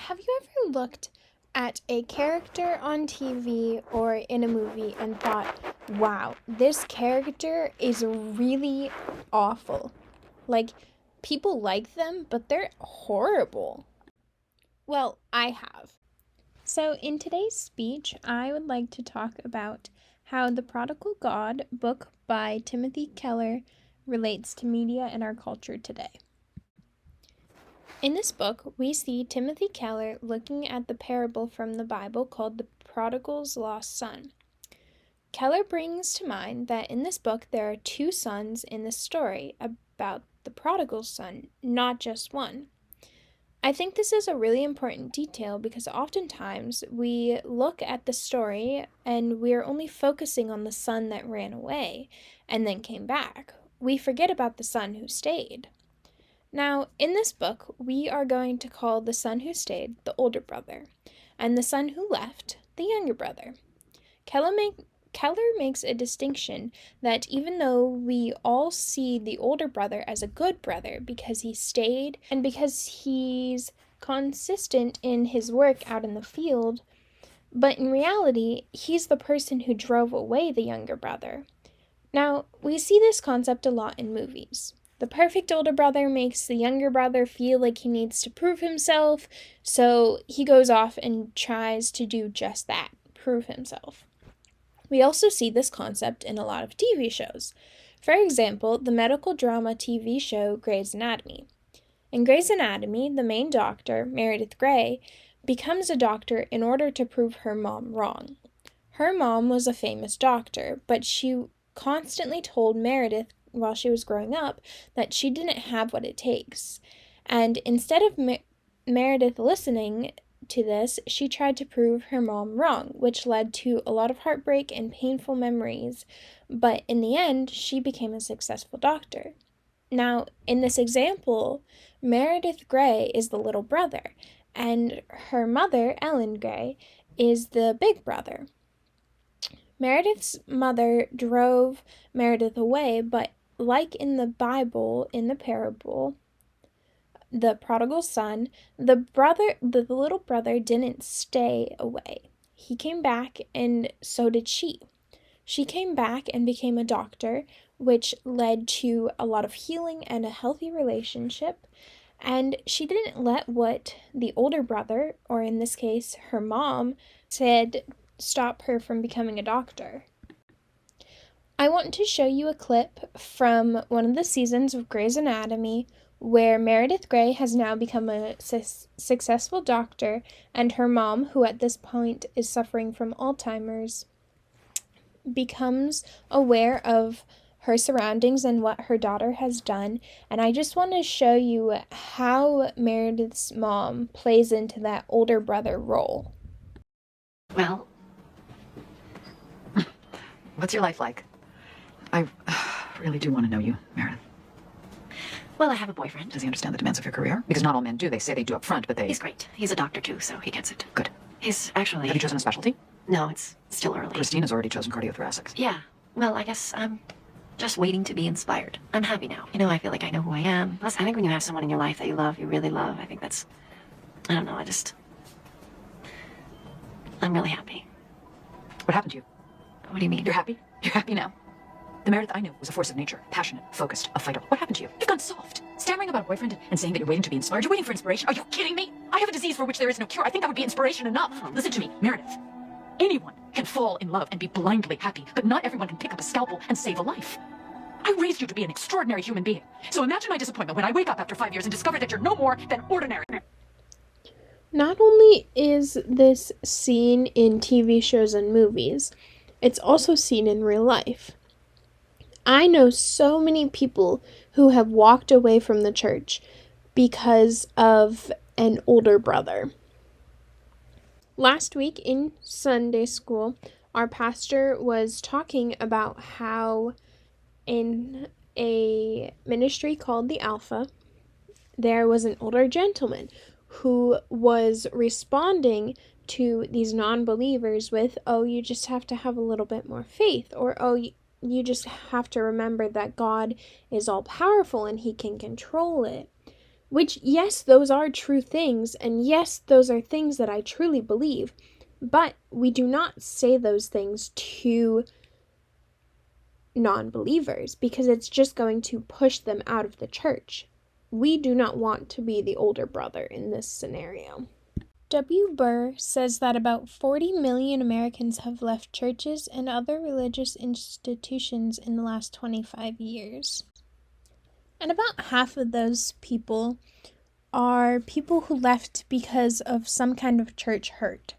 Have you ever looked at a character on TV or in a movie and thought, wow, this character is really awful? Like, people like them, but they're horrible. Well, I have. So, in today's speech, I would like to talk about how The Prodigal God book by Timothy Keller relates to media in our culture today. In this book, we see Timothy Keller looking at the parable from the Bible called the prodigal's lost son. Keller brings to mind that in this book there are two sons in the story about the prodigal son, not just one. I think this is a really important detail because oftentimes we look at the story and we're only focusing on the son that ran away and then came back. We forget about the son who stayed. Now, in this book, we are going to call the son who stayed the older brother, and the son who left the younger brother. Keller makes a distinction that even though we all see the older brother as a good brother because he stayed and because he's consistent in his work out in the field, but in reality, he's the person who drove away the younger brother. Now, we see this concept a lot in movies. The perfect older brother makes the younger brother feel like he needs to prove himself, so he goes off and tries to do just that, prove himself. We also see this concept in a lot of TV shows. For example, the medical drama TV show Grey's Anatomy. In Grey's Anatomy, the main doctor, Meredith Grey, becomes a doctor in order to prove her mom wrong. Her mom was a famous doctor, but she constantly told Meredith while she was growing up that she didn't have what it takes. And instead of Meredith listening to this, she tried to prove her mom wrong, which led to a lot of heartbreak and painful memories. But in the end, she became a successful doctor. Now, in this example, Meredith Grey is the little brother, and her mother, Ellen Grey, is the big brother. Meredith's mother drove Meredith away, but like in the Bible, in the parable, the prodigal son, the little brother didn't stay away. He came back, and so did she. She came back and became a doctor, which led to a lot of healing and a healthy relationship. And she didn't let what the older brother, or in this case, her mom, said stop her from becoming a doctor. I want to show you a clip from one of the seasons of Grey's Anatomy where Meredith Grey has now become a successful doctor, and her mom, who at this point is suffering from Alzheimer's, becomes aware of her surroundings and what her daughter has done. And I just want to show you how Meredith's mom plays into that older brother role. Well, what's your life like? I really do want to know you, Meredith. Well, I have a boyfriend. Does he understand the demands of your career? Because not all men do. They say they do up front, but they... He's great. He's a doctor, too, so he gets it. Good. He's actually... Have you chosen a specialty? No, it's still early. Christine has already chosen cardiothoracics. Yeah. Well, I guess I'm just waiting to be inspired. I'm happy now. I feel like I know who I am. Plus, I think when you have someone in your life that you love, you really love, I think that's... I don't know, I'm really happy. What happened to you? What do you mean? You're happy? You're happy now? The Meredith I knew was a force of nature, passionate, focused, a fighter. What happened to you? You've gone soft. Stammering about a boyfriend and saying that you're waiting to be inspired. You're waiting for inspiration. Are you kidding me? I have a disease for which there is no cure. I think that would be inspiration enough. Listen to me, Meredith. Anyone can fall in love and be blindly happy, but not everyone can pick up a scalpel and save a life. I raised you to be an extraordinary human being. So imagine my disappointment when I wake up after 5 years and discover that you're no more than ordinary. Not only is this seen in TV shows and movies, it's also seen in real life. I know so many people who have walked away from the church because of an older brother. Last week in Sunday school, our pastor was talking about how in a ministry called the Alpha, there was an older gentleman who was responding to these non-believers with, oh, you just have to have a little bit more faith, or, oh, you just have to remember that God is all-powerful and he can control it. Which, yes, those are true things, and yes, those are things that I truly believe, but we do not say those things to non-believers because it's just going to push them out of the church. We do not want to be the older brother in this scenario. W. Burr says that about 40 million Americans have left churches and other religious institutions in the last 25 years. And about half of those people are people who left because of some kind of church hurt.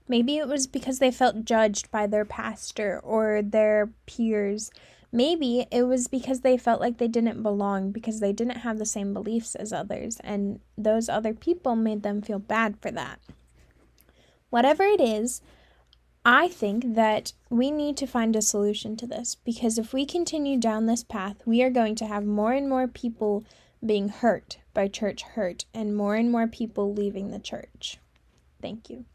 Maybe it was because they felt judged by their pastor or their peers. Maybe it was because they felt like they didn't belong because they didn't have the same beliefs as others, and those other people made them feel bad for that. Whatever it is, I think that we need to find a solution to this, because if we continue down this path, we are going to have more and more people being hurt by church hurt and more people leaving the church. Thank you.